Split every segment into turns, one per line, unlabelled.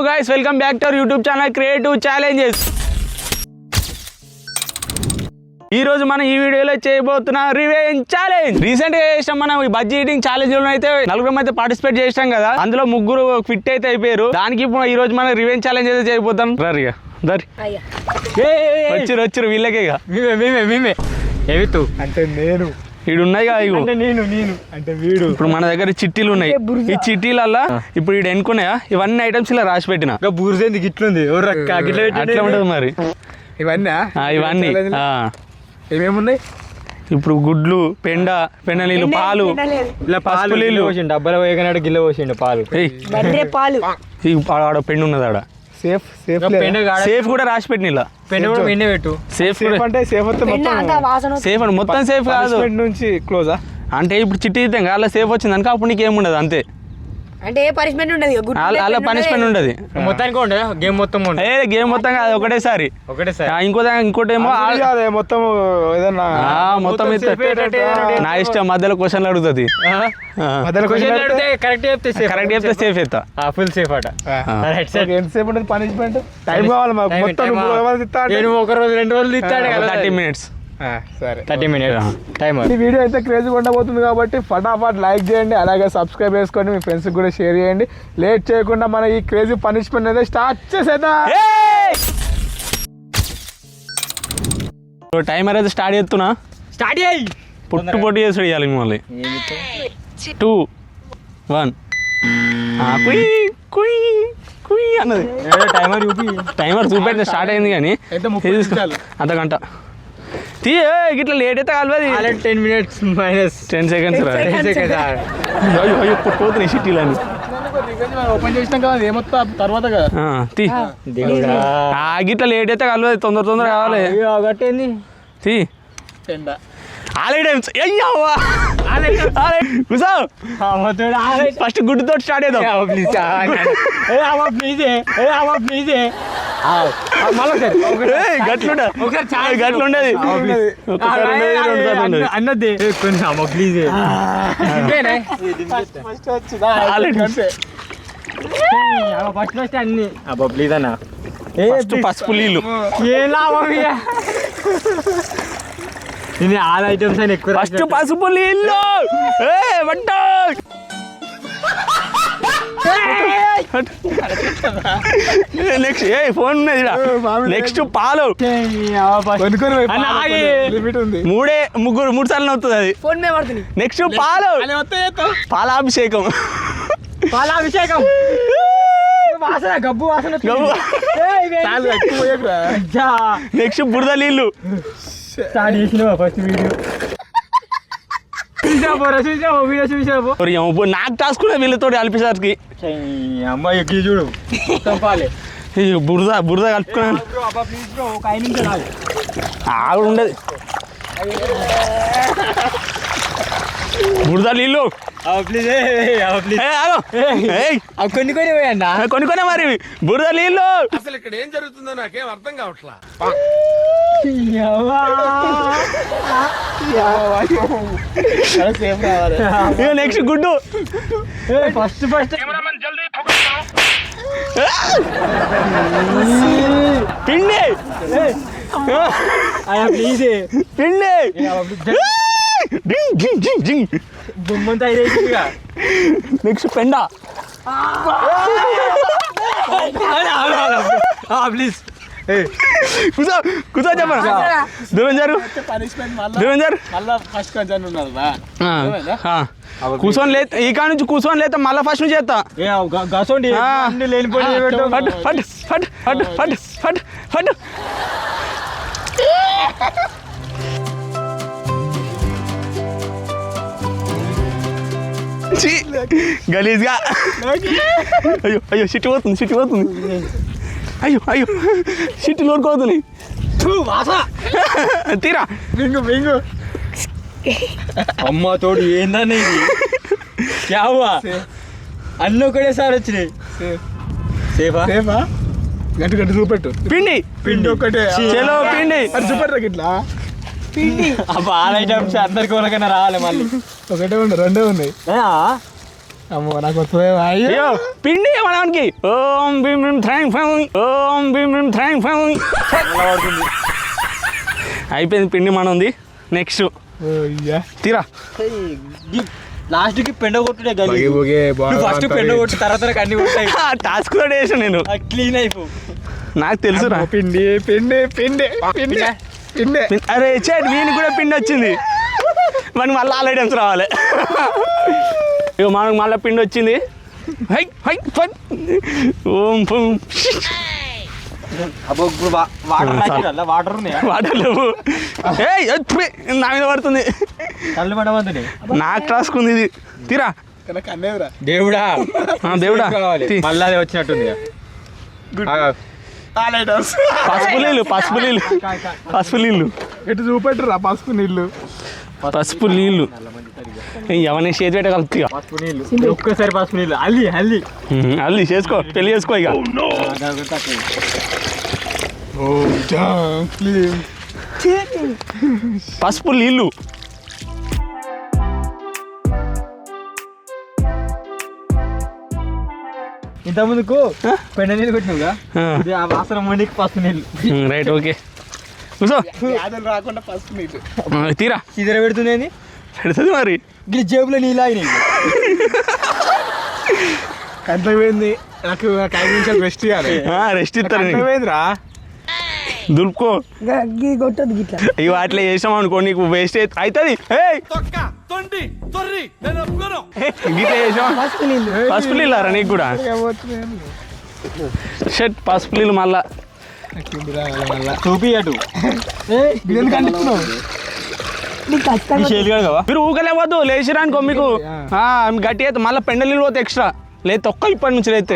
guys, welcome back to our YouTube channel Creative Challenges. ఈ రోజు మనం ఈ వీడియోలో చేయబోతున్న రివెంజ్ ఛాలెంజ్. రీసెంట్ గా చేసాం మనం ఈ బజ్జీ ఈటింగ్ ఛాలెంజ్ లో అయితే నలుగురం అయితే పార్టిసిపేట్ చేసాం కదా, అందులో ముగ్గురు ఫిట్ అయితే అయిపోయారు. దానికి ఇప్పుడు ఈ రోజు మనం రివెంజ్ ఛాలెంజ్ అయితే చేయబోతాం. రరిగా దరి వచ్చారు వీళ్ళకే
మేమే అంటే నేను
వీడు ఉన్నాయి
అంటే వీడు.
ఇప్పుడు మన దగ్గర చిట్టీలు ఉన్నాయి. ఈ చిట్టీలల్లా ఇప్పుడు వీడు ఎన్నుకున్నాయా ఇవన్నీ ఐటమ్స్ ఇలా రాసి పెట్టిన
బూర్జేంది గిట్లుంది
అట్లా ఉంటుంది మరి. ఇవన్నీ
ఏమేమున్నాయి
ఇప్పుడు గుడ్లు, పెండ నీళ్ళు, పాలు,
ఇలా పాలు నీళ్ళు పోసిండు. డబ్బాలో పోయగానే గిల్ల పోసిండు పాలు.
ఆడ పెండ ఉన్నది ఆడ. సేఫ్ కూడా రాసి పెట్టిన ఇలా
పెండ కూడా పెండే పెట్టు.
సేఫ్
అంటే సేఫ్
సేఫ్ అని మొత్తం సేఫ్ కాదు
నుంచి క్లోజా
అంటే ఇప్పుడు చిట్టి ఇద్దాం అలా సేఫ్ వచ్చింది అనుకో అప్పుడు నీకు ఏముండదు అంతే.
అంటే ఏ పనిష్మెంట్ ఉండదు,
అలా పనిష్మెంట్ ఉండదు
మొత్తానికి ఉండదు. గేమ్ మొత్తం
గేమ్ మొత్తం కాదు ఒకటేసారి. ఇంకోటి ఏమో
మొత్తం ఏదన్నా
మొత్తం నా ఇష్టం. మధ్యలో క్వశ్చన్లు అడుగుతుంది.
కరెక్ట్
చెప్తే సేఫ్ ఎత్తా
ఫుల్ సేఫ్ అట. ఎంతసేపు ఉంటుంది పనిష్మెంట్? టైం కావాలి మాకు. మొత్తం ఒక రోజు 2 రోజులు ఇస్తాడు.
30 minutes.
సరే 30 minutes టైం. ఈ వీడియో అయితే క్రేజీగా ఉండబోతుంది కాబట్టి ఫటాఫట్ లైక్ చేయండి, అలాగే సబ్స్క్రైబ్ చేసుకోండి, మీ ఫ్రెండ్స్కి కూడా షేర్ చేయండి. లేట్ చేయకుండా మన ఈ క్రేజీ పనిష్మెంట్ అయితే స్టార్ట్ చేసేద్దాం.
టైమర్ అయితే స్టార్ట్ చేస్తున్నా.
స్టార్ట్ చేయి.
పొట్టు చేసి వేయాలి మిమ్మల్ని. 2 1 కుయ్ అన్నది. టైమర్ చూపెట్టి స్టార్ట్ అయింది కానీ అర్ధగంట గిట్లా లేట్ అయితే కలవది.
10 minutes minus
10 seconds. పోతున్నాయి సిటీలని
ఓపెన్ చేసినాం కదా ఏమొస్తా తర్వాత కదా.
గిట్లా లేట్ అయితే కలవది, తొందర కావాలి.
గట్టేంది
తీ ఫస్ట్ గుడ్డుతో స్టార్ట్ చేద్దాం. గట్లుండేది
అన్నది ప్లీజ్. ఫస్ట్ అన్ని అబ్బా ప్లీజ్ అన్న.
పసుపు నీళ్ళు
ఆల్ ఐటమ్స్ అని ఎక్కువ.
ఫస్ట్ పసుపు నీళ్ళు నెక్స్ట్ ఫోన్ ఉన్నది. నెక్స్ట్ పాలు. 3 సార్లు అవుతుంది అది. నెక్స్ట్ పాలాభిషేకం.
గబ్బు వాసన.
నెక్స్ట్ బురద నీళ్ళు.
స్టార్ట్ చేసినావా ఫస్ట్ వీడియో?
నాకు టాస్క్ కూడా వీళ్ళతో కలిపేసరికి
అమ్మాయి చూడు
బురద కలుపుకున్నాను. ఆవిడ ఉండదు. బురద నీళ్ళు కొన్ని మరి బురద నీళ్ళు.
అసలు ఇక్కడ ఏం జరుగుతుందో నాకేం అర్థం కావట్లా.
నెక్స్ట్ గుడ్డు.
ఫస్ట్
పిండి
బొమ్మంతా
నెక్స్ట్ పెండ.
ప్లీజ్
కూర్చో చెప్పండి. దూరం జరు. కూర్చొని లేదు ఈ కాడ నుంచి కూర్చొని లేదా మళ్ళీ ఫస్ట్ నుంచి చేస్తా. గలీజ్గా. అయ్యో సిట్టి పోతుంది. అయ్యో సిట్టి లోడుకోవద్దు. తీరా
బింగు అమ్మ తోడు ఏందన్న ఇది? అన్నీ ఒకటేసారి వచ్చినాయి. సేఫా గంట చూపెట్టు.
పిండి
ఒకటే
చలో పిండి
చూపెట్టరా గిట్లా. ఆల్ ఐటమ్స్ అందరికి ఒకరికైనా రావాలి. మళ్ళీ ఒకటే ఉన్నాయి, 2 ఉన్నాయి. అమ్మో నాకు వస్తుంది
అయ్యో పిండి మనకి ఓం భీం భీం థ్రాంగ్ ఫ్యాంగ్ ఓం భీం భీం థ్రాంగ్ ఫ్యాంగ్ అయిపోయింది పిండి మన ఉంది నెక్స్ట్ తీరా
లాస్ట్ కి పెండ కొట్టుడే ఫస్ట్ పెండ కొట్టు తర్వాత అన్ని కొట్టాయి
టాస్క్ కూడా వేసాను నేను
క్లీన్ అయిపో
నాకు తెలుసురా
పిండి పిండి పిండి పిండి పిండి
అరే చేట్ వీనికి కూడా పిండి వచ్చింది మనకి మళ్ళీ ఆల్ ఐటమ్స్ రావాలి ఇక మనకు మళ్ళీ పిండి వచ్చింది హై హై ఫన్ ఓం ఫం
అబ్బో వాటర్ వాటర్ ఉన్నాయా
వాటర్ లేవు ఏయ్ నా మీద పడుతుంది
కళ్ళు పడవద్దు
నాకు టాస్క్ ఉంది ఇది తీరా
కన్నేవరా
దేవుడా
దేవుడా తీ.
మళ్ళీ అది వచ్చినట్టుంది
పసుపు నీళ్ళు పసుపు నీళ్ళు పసుపు నీళ్ళు
ఎటు చూపెట్టరా పసుపు నీళ్ళు
పసుపు నీళ్ళు ఎవరిని చేతి పెట్ట కలుపుతా
పసుపు నీళ్ళు ఒక్కసారి పసుపు నీళ్ళు అల్లి అల్లి
అల్లి చేసుకో పెళ్లి చేసుకో ఇక పసుపు నీళ్ళు
ఇంత ముందుకు పెండ నీళ్ళు కొట్టినావుగా ఇది ఆ వాసన మండికి పసుపు నీళ్ళు
రైట్ ఓకే కూర్చో
వ్యాధులు రాకుండా పసుపు నీళ్ళు
తీరా
ఇద్దరు పెడుతుంది
పెడుతుంది మరి
గిరి జేబులో నీళ్ళు ఆగినాయి
కంట్లోకి పోయింది నాకు 5 నిమిషాలు రెస్ట్ ఇవ్వాలి
రెస్ట్ ఇస్తారు
కంట్లోకి పోయిందిరా
దులుపుకో
కొట్టదు గిట్లా
ఇవి అట్లా చేసాం అనుకో నీకు వేస్ట్ అవుతుంది
తొక్క తొండి తొర్రి నేను ఒప్పుకోను
గిట్లా చేసాం పసుపు నీళ్ళు రా నీకు కూడా షర్ట్ పసుపు నీళ్ళు మళ్ళా
చూపి అటు
మీరు ఊకలేవద్దు లేచిరానుకో మీకు గట్టి అయితే మళ్ళీ పెండ నీళ్ళు పోతే ఎక్స్ట్రా లేదు తొక్క ఇప్పటి నుంచి అయితే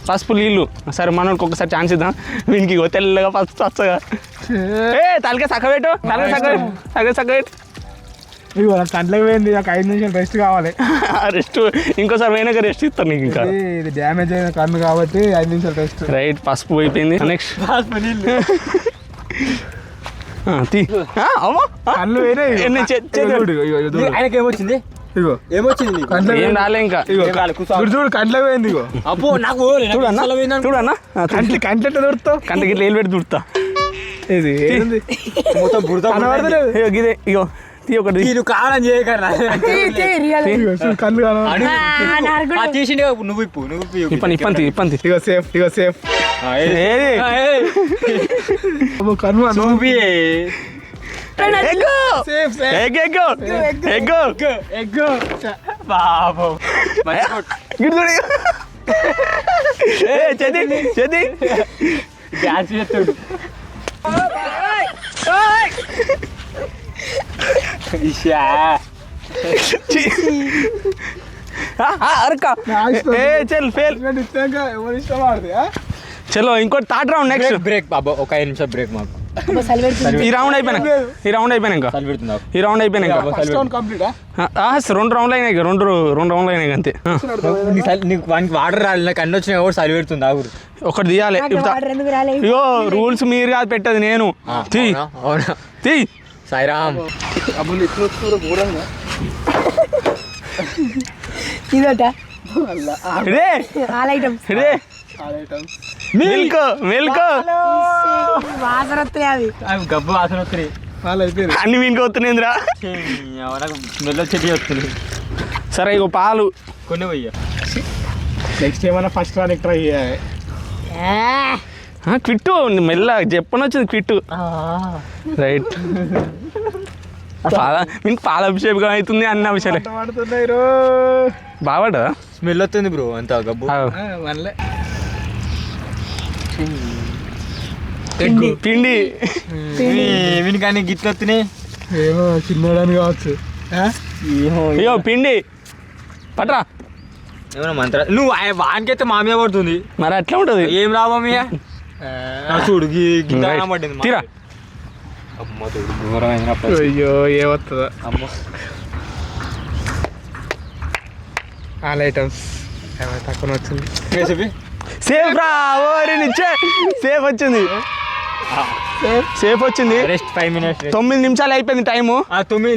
పసుపు నీళ్ళు సరే మనకి ఒకసారి ఛాన్స్ ఇద్దాం వీనికి తెల్లగా పసుపు వస్తగా తలకే సక్కబెట్టు తలకే సక్కబెట్టు
ఇగో నాకు కంట్లోకి పోయింది నాకు 5 నిమిషాలు రెస్ట్ కావాలి
రెస్ట్ ఇంకోసారి పోయినాక రెస్ట్ ఇస్తాను నీకు ఇంకా
ఇది డ్యామేజ్ అయిన కన్ను కాబట్టి 5 నిమిషాలు రెస్ట్
రైట్ పసుపు అయిపోయింది నెక్స్ట్
పసుపు నీళ్ళు
తీ అమ్మా
కళ్ళు వేరే
ఆయనకి ఏమొచ్చింది
ఇగో
ఏమొచ్చింది
కంట్లో
ఏం రాలే ఇంకా
చూడు కంట్లో పోయింది ఇగో
అబ్బో నాకు
చూడన్నా
కంట్లో దొరుకుతావు
కంట గిట్ల ఏలు పెట్టి దుడుతా
ఇది ఏంది?
మొత్తం బురద
కనబడతలేదు.
ఇగో గిదే ఇగో తీ ఒకటి
మీరు కాలం చేయకరా
ఇగో చూడు, కళ్ళు కనబడ
తీసిండే నువ్వు ఇప్పు
ఇప్పంతి
ఇగో సేఫ్ ఇగో సేఫ్
ఏది
కన్ను
చూపి
ఎగ్గు
సేఫ్ సేఫ్
ఎగ్గు ఎగ్గు
ఎగ్గు బాబు
గిడు చూడు చెది
డాన్స్ చేస్తాడు ఇషా
అరక ఏ చల్ ఫెయిల్
ఎవరు ఇష్టం ఆడితే
చలో ఇంకోటి థర్డ్ రౌండ్ నెక్స్ట్
బ్రేక్ బాబు ఒక 5 నిమిషాలు బ్రేక్ మాకు
ఈ రౌండ్ అయిపోయినాక ఈ రౌండ్ అయిపోయినాక
చలి పెడుతున్నావు
ఈ రౌండ్ అయిపోయినాక
ఫస్ట్ రౌండ్ కంప్లీట్
2 రౌండ్లు అయినాయి రెండు రౌండ్లు అయినాయి అంతే
నీకు వానికి వాటర్ రాలి నాకు అన్ని వచ్చినా కూడా చలి పెడుతుంది ఆగురు
ఒకటి తీయాలి
ఎందుకు రాలే
అయ్యో రూల్స్ మీరు కాదు పెట్టదు నేను తీ
అవునా
తీ
సాయిరామ్
అబ్బులు ఇట్లు వస్తున్నారు ఘోరంగా
ఇదట
రే
ఆల్ ఐటమ్స్
రే
ఐటమ్స్
మిల్క్
వాసన వస్తాయి అవి
అవి గబ్బు వాసన వస్తున్నాయి
వాళ్ళు అయిపోయింది
అన్ని వీనికి వస్తున్నాయిందిరా
నాకు మెల్ల చెట్టు వస్తుంది
సరే ఇగో పాలు
కొన్ని పోయ్యా
నెక్స్ట్ ఏమైనా ఫస్ట్ రానికి ట్రై చేయాలి
క్విట్టు మెల్ల చెప్పని వచ్చింది క్విట్టు రైట్ మీకు పాల అభిషేకం అవుతుంది అన్న విషయాలే
పడుతున్నాయి రో
బాగా
స్మెల్ వస్తుంది బ్రో అంత గబ్బు
వన్లే
పిండి
వీని కానీ గిట్లు వస్తున్నాయి
ఏమో చిన్నడానికి కావచ్చు
అయ్యో పిండి పట్రా
ఏమన్నా మంత్ర నువ్వు వానికైతే మా మీద పడుతుంది
మరి అట్లా ఉంటుంది
ఏం లాభం ఇక చూడు పట్టింది
తీరా
అమ్మ చూడు ఘోరమైన
అయ్యో ఏమవుతుందా
అమ్మ
ఆల్ ఐటమ్స్ ఏమైనా తక్కువ వచ్చింది
రెసిపీ
సేఫ్ రా ఓరి నిచ్చే సేఫ్ వచ్చింది సేఫ్ వచ్చింది
రెస్ట్ 5 minutes
9 నిమిషాలు అయిపోయింది టైము
9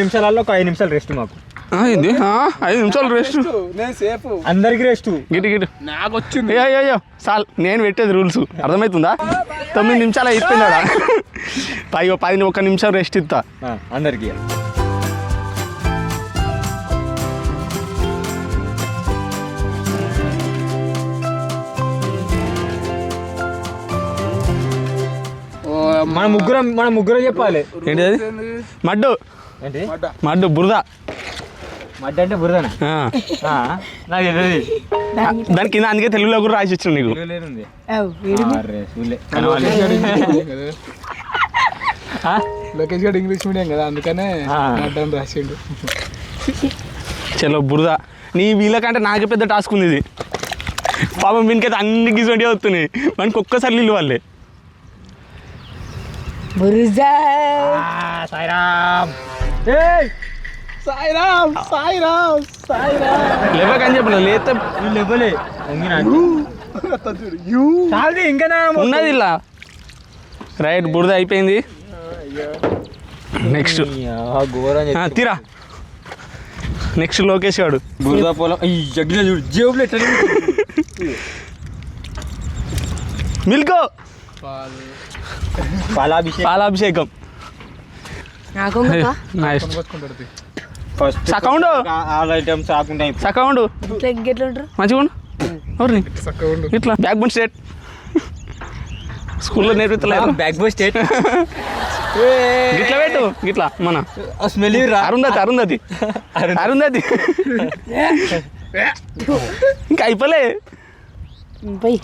నిమిషాలలో ఒక 5 నిమిషాలు రెస్ట్ మాకు
ఏంది 5 నిమిషాలు రెస్ట్
నేను సేఫ్
అందరికి రెస్ట్.
గిటి గిటి
నాకు వచ్చింది.
అయ్యో సాల్ నేను పెట్టేది రూల్స్ అర్థమవుతుందా? 9 నిమిషాలు అయిపోయిందా? 1 నిమిషం రెస్ట్ ఇస్తా
అందరికి. మన ముగ్గురం చెప్పాలి.
ఏంటి అది? మడ్డు
ఏంటి
మడ్డు బురద.
మడ్డ అంటే బురదనా? నాకు తెలియదు.
దాని కింద అందుకే తెలుగులో కూడా రాసి ఇచ్చిన నీకు.
లేనుంది.
లోకేష్ గారు ఇంగ్లీష్ మీడియం కదా, అందుకనే అడ్డం రాసిండు.
చలో బురద. నీ వీళ్ళకంటే నాకే పెద్ద టాస్క్ ఉంది ఇది. పాపం వీనికైతే అన్ని గిజోంటి వస్తున్నాయి, మనకి ఒక్కసారి నీళ్ళు వాళ్ళే.
బురుజా
సాయిరామ్.
సాయిరామ్ సాయిరామ్ సాయిరామ్.
లేవకని చెప్పిన లేతే
వీళ్ళు ఇవ్వలే ఇంకా
ఉన్నది ఇలా. రైట్ బురద అయిపోయింది. నెక్స్ట్
ఘోరం
తీరా. నెక్స్ట్ లోకేష్ గాడు
బురద పొలం. ఈ జగ్గిన చూడు జేబులు ఎట్లా
మిల్కో
పాలాభిషేకం.
నాకు
ఫస్ట్
సకౌండ్
ఆల్ ఐటమ్స్ ఆకుండా
సకౌండ్
ఎట్లా ఉంటారు
మంచిగా ఉండు. ఎవరిని ఇట్లా బ్యాక్ బోన్ స్టేట్ స్కూల్లో నేర్పిస్తలేదు.
బ్యాక్ బోన్ స్టేట్
గిట్లా పెట్టు గిట్లా మన
స్మెల్
అరుంధతి ఇంకా అయిపోలే.
పోయి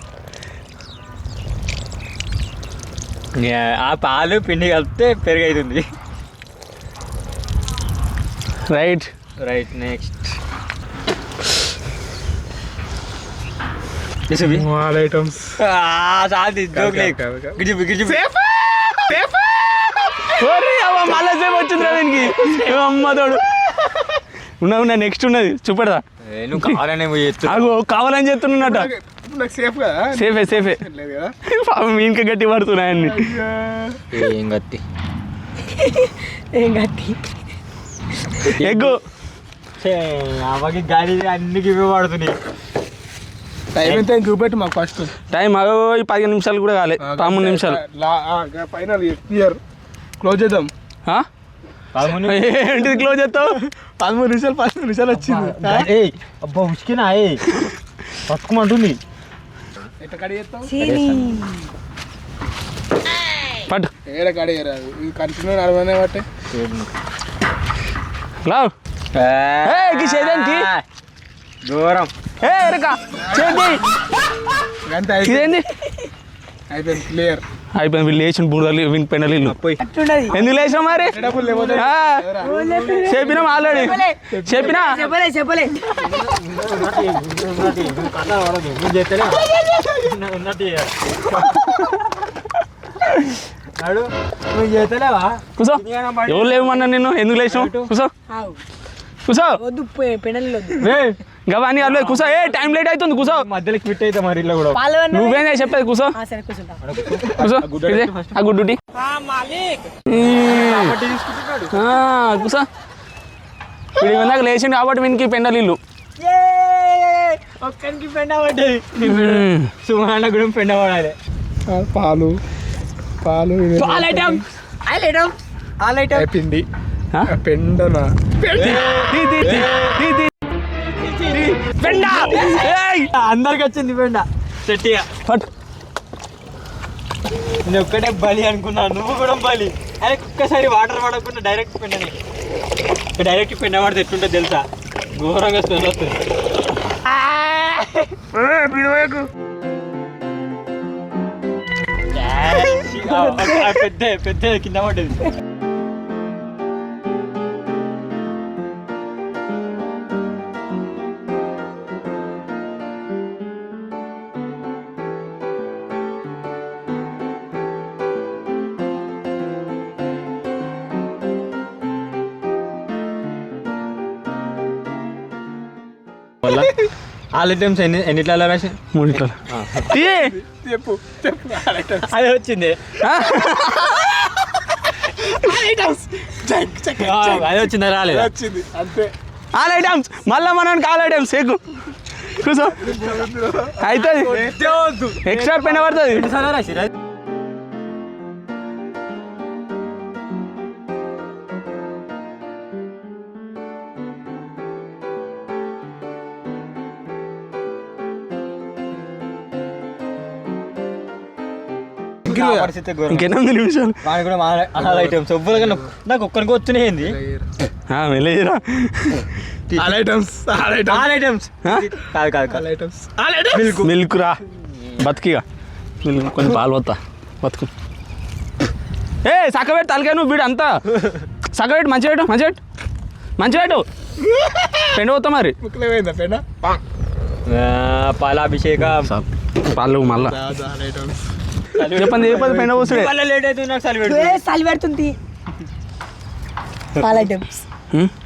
ఆ పాలు పిండి కలిపితే పెరుగు అవుతుంది.
Right
next
all items.
మళ్ళా సేపు వచ్చింది దీనికి. అమ్మ తోడు ఉన్నా నెక్స్ట్ ఉన్నది చూపెడదా.
నువ్వు కావాలనే
కావాలని చెప్తున్నట.
నాకు సేఫ్ కదా.
సేఫే
లేదు కదా.
పాపం ఇంకా గట్టి పడుతున్నాయన్ని.
ఏం గట్టి
ఎగ్గు
అమ్మకి గాలి అన్నికి ఇవే పడుతున్నాయి.
టైం ఎంత చూపెట్టు మాకు ఫస్ట్.
టైం 15 నిమిషాలు కూడా కాలే. 13 నిమిషాలు
ఫైనల్ క్లియర్ క్లోజ్ చేద్దాం.
ఏంటిది క్లోజ్ చేస్తావు?
13 నిమిషాలు వచ్చింది.
అబ్బా ఉచికినా పట్టుకోమంటుంది.
ఎట్లా కడి చేస్తావు?
పట్టు
ఏడ కడి చేయరాదు. ఇది కంటిన్యూ నడవనే బట్టే
లావ్ చేదేంటి
దూరం
ఇదేంది
అయిపోయింది క్లియర్.
అయిపోయింది. వీళ్ళు లేచిన బుడలు వీని పెండలు ఎందుకు లేచినా మరి? చెప్పినాం ఆల్రెడీ చెప్పినా. కూసో. ఎవరు లేవమన్నా నిన్ను? ఎందుకు లేచినావు? కూసో గవాని అల్లు కూసో. టైం లేట్ అవుతుంది కూసో.
మధ్యలో క్విట్ అయితే మరి ఇట్లా కూడా
నువ్వేనా చెప్పేది? కూసో కూసో. ఆ గుడ్డుటి కూసో. వీడి ఇందాక లేచిండు కాబట్టి వీనికి పెండలు ఇల్లు.
ఒక్కరికి పెండ పడ్డది. సుమాన కూడా పెండ పడాలి.
పాలు
పిండి
పెండన
అందరికి వచ్చింది పెండ చెట్టిగా. నేను ఒక్కటే బలి అనుకున్నా, నువ్వు కూడా బలి. అదే ఒక్కసారి వాటర్ పడకుండా డైరెక్ట్ పెండని. డైరెక్ట్ పెండ పడితే ఎట్లుంటుంది తెలుసా? ఘోరంగా స్మెల్ వస్తుంది. పెద్ద కింద పడ్డది. ఆల్ ఐటమ్స్ ఎన్నిట్లా రాసి?
3 ఇట్లా.
చెప్పు
అదే వచ్చింది. అదే వచ్చిందా? రాలేదు.
వచ్చింది అంతే.
ఆల్ ఐటమ్స్ మళ్ళీ మనకి ఆల్ ఐటమ్స్ ఎక్కువ కూర్చో అవుతుంది ఎక్స్ట్రా పెన్ పడుతుంది ఇంకెనిమిది నిమిషాలు
వాడు కూడా ఆల్ ఐటమ్స్ ఎవ్వరు నాకు ఒక్కరికి వచ్చినాయింది
వెళ్ళేరా
ఆల్ ఐటమ్స్
ఆల్ ఐటమ్స్ కాదు
మిల్క్ రా బతికిగా మిల్క్ కొంచెం పాలు పోతా బతుకు ఏ సక్కబెట్టు తలకాయ నువ్వు వీడు అంతా సక్కబెట్టు మంచి పెట్టు పెండ పోతా మరి
ముక్కలేమైందా పెన్న
పాలాభిషేకం
పాలు మళ్ళా చెప్పండి పెండ పోసుడే
మళ్ళీ లేట్ అవుతుంది నాకు సలి
చలి పెడుతుంది all items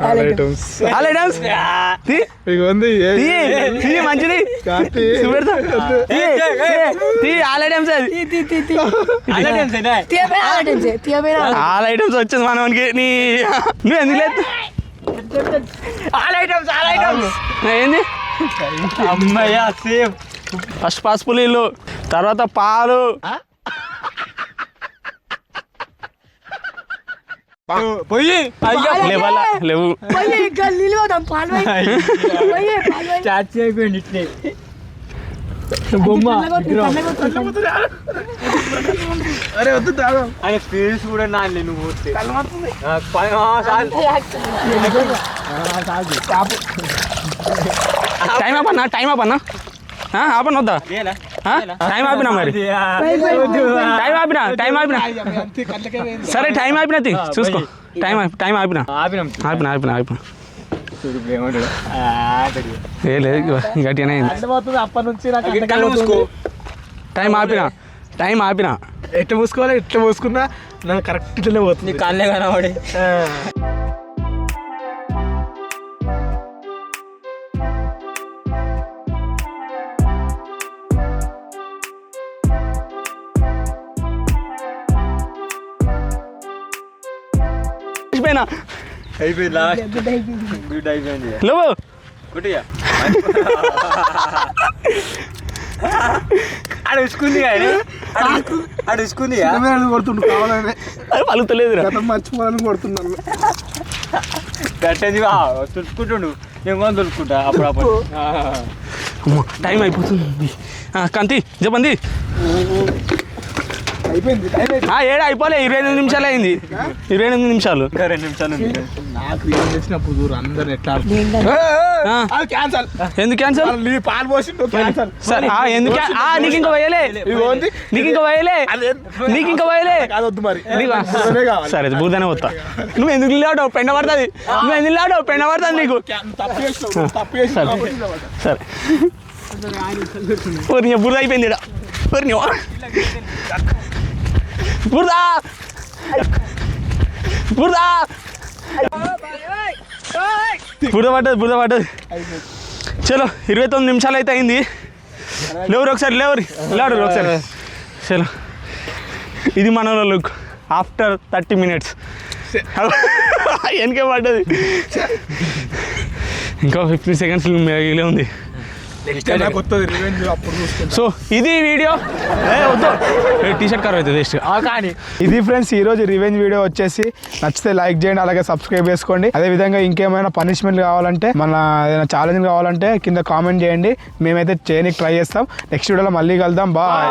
all items
all items
ఇక ఉంది
మంచిది ఆల్ ఐటమ్స్ ఆల్ ఐటమ్స్ వచ్చింది మనకి నీ నువ్వు ఎందుకు లేదు
ఆల్ ఐటమ్స్
ఏంది
అమ్మయ్యా సేమ్
ఫస్ట్ పసుపు నీళ్ళు తర్వాత పాలు
పోయి
లేవు
చాట్ అయిపోయింది ఇట్లే బొమ్మ
అరే వద్దు దాదా
ఆయన ఫేస్ కూడా నాని నువ్వు పోతే
టైం ఆపన్నా ఆపన వద్దా టైం ఆపినా మరి టైం ఆపినా సరే టైం ఆపినా చూసుకో టైం ఆపినా ఆపినా ఏ లేదు గట్టిగానే
అర్థమవుతుంది అప్పటి నుంచి నాకు
టైం ఆపినా
ఎట్లా మూసుకోవాలి ఎట్లా మూసుకున్నా నాకు కరెక్ట్ ఇట్లనే పోతుంది
కళ్ళే కనబడి అయిపోయింది లాస్ట్ గుడ్ అయిపోయింది
లేవు
గుడ్డిగా ఆడ ఉసుకుంది కానీ ఆడ ఉసుకుంది
కొడుతుండు కావాలని
అది పలుకుతలేదు
గతం మర్చిపోవాలని కొడుతున్నాను
గట్టది తుడుచుకుంటుండు నేను కూడా తుడుచుకుంటా అప్పుడప్పుడు
టైం అయిపోతుంది కంతి చెప్పండి
అయిపోయింది
ఏడా అయిపోలే 22 నిమిషాలు అయింది 22 నిమిషాలు
ఇంకా 2 నిమిషాలు ఉంది
నాకు ఏం చేసినప్పుడు చూడు అందరు ఎట్లా క్యాన్సల్
ఎందుకు క్యాన్సల్
పాలు పోసి క్యాన్సల్
సరే ఎందుకు నీకు ఇంకా పోయలే నీకు ఇంకా పోయలే
కాదొద్దు మరి
సరే బూదనే వస్తా నువ్వు ఎందుకు లేడావు పెండ పడుతుంది నీకు
తప్పు
సరే బురద అయిపోయింది బురద పడ్డది చలో 29 నిమిషాలు అయితే అయింది లేవరు ఒకసారి చలో ఇది మన లుక్ ఆఫ్టర్ 30 minutes వెనకే పడ్డది ఇంకా 15 seconds మిగిలే ఉంది సో ఇది వీడియో వద్దు టీ-షర్ట్ కవర్ అవుతుంది వేస్ట్
కానీ ఇది ఫ్రెండ్స్ ఈ రోజు రివెంజ్ వీడియో వచ్చేసి నచ్చితే లైక్ చేయండి అలాగే సబ్స్క్రైబ్ చేసుకోండి అదే విధంగా ఇంకేమైనా పనిష్మెంట్ కావాలంటే మన ఏదైనా ఛాలెంజ్ కావాలంటే కింద కామెంట్ చేయండి మేమైతే చేయడానికి ట్రై చేస్తాం నెక్స్ట్ వీడియోలో మళ్ళీ కలుద్దాం బాయ్